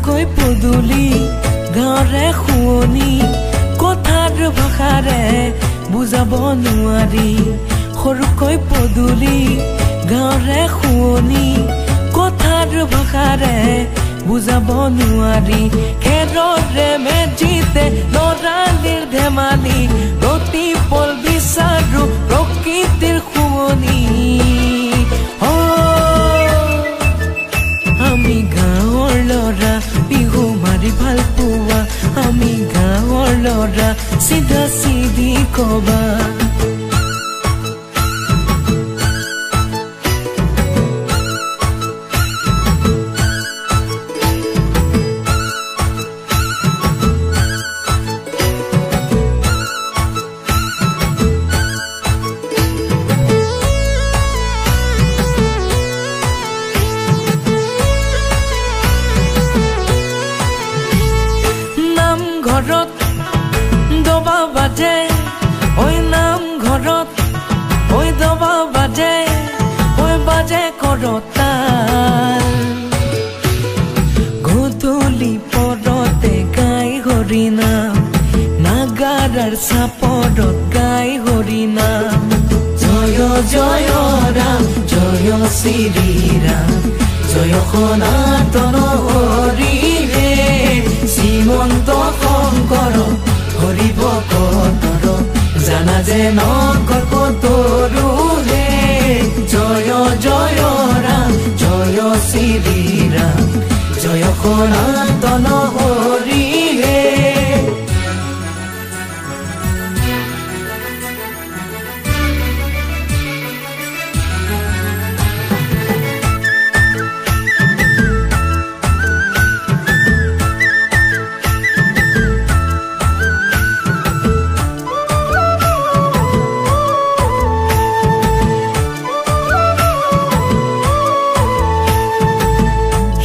সৰুকৈ পদূলি গাঁৱৰে শুৱনি কথাৰ ভাষাৰে বুজাব নোৱাৰি সৰুকৈ পদূলি গাঁৱৰে শুৱনি কথাৰ ভাষাৰে বুজাব নোৱাৰি খেৰৰে মেজিতে লৰালিৰ ধেমালি প্ৰতি পল বিচাৰো প্ৰকৃতিৰ শুৱনি আমি গাঁৱৰ ল'ৰা বিহু মাৰি ভাল পোৱা আমি গাঁৱৰ ল'ৰা চিধা চিধি কবা ঘৰত দবা বাজে ঐ নাম ঘৰত ঐ দবা বাজে ঐ বাজে কৰতাল গধূলি পৰতে গাই হৰি নাম নাগাৰাৰ চাপৰত গাই হৰি নাম জয় জয় ৰাম জয় শ্ৰী ৰাম জয় সনাতন হৰি হে শ্ৰীমন্ত শংকৰ হৰি ভকতৰ জানা যে নকল্পতৰু হে জয় জয় ৰাম জয় শ্ৰী ৰাম জয় সনাতন হৰি হে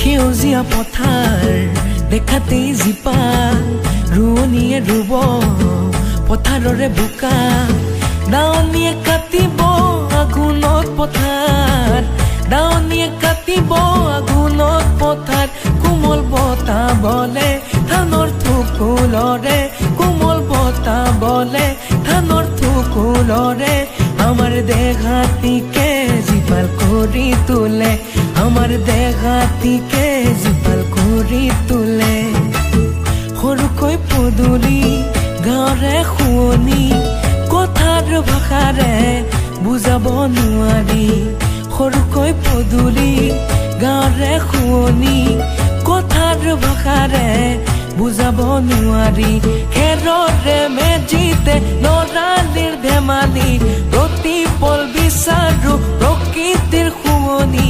সেউজীয়া পথাৰ দেখাতেই জিপা ৰোৱনীয়ে ৰুব পথাৰৰে বোকা দাৱনীয়ে কাটিব আঘোণত পথাৰ দাৱনীয়ে কাটিব আঘোণত পথাৰ কোমল বতাহ বলে ধানৰ থুকুলৰে কোমল বতাহ বলে ধানৰ থুকুলৰে আমাৰ দেহাতিকে জীপাল কৰি তোলে আমাৰ দেহাতিকে জীপাল কৰি তোলে সৰুকৈ পদূলি গাঁৱৰে শুৱনি কথাৰ ভাষাৰে বুজাব নোৱাৰি সৰুকৈ পদূলি গাঁৱৰে শুৱনি কথাৰ ভাষাৰে বুজাব নোৱাৰি খেৰৰে মেজিতে লৰালিৰ ধেমালি প্ৰতি পল বিচাৰো প্ৰকৃতিৰ শুৱনি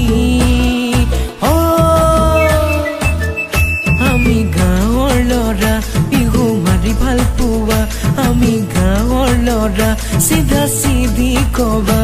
আমি গাঁৱৰ ল'ৰা বিহু মাৰি ভাল পোৱা আমি গাঁৱৰ ল'ৰা চিধা চিধি কবা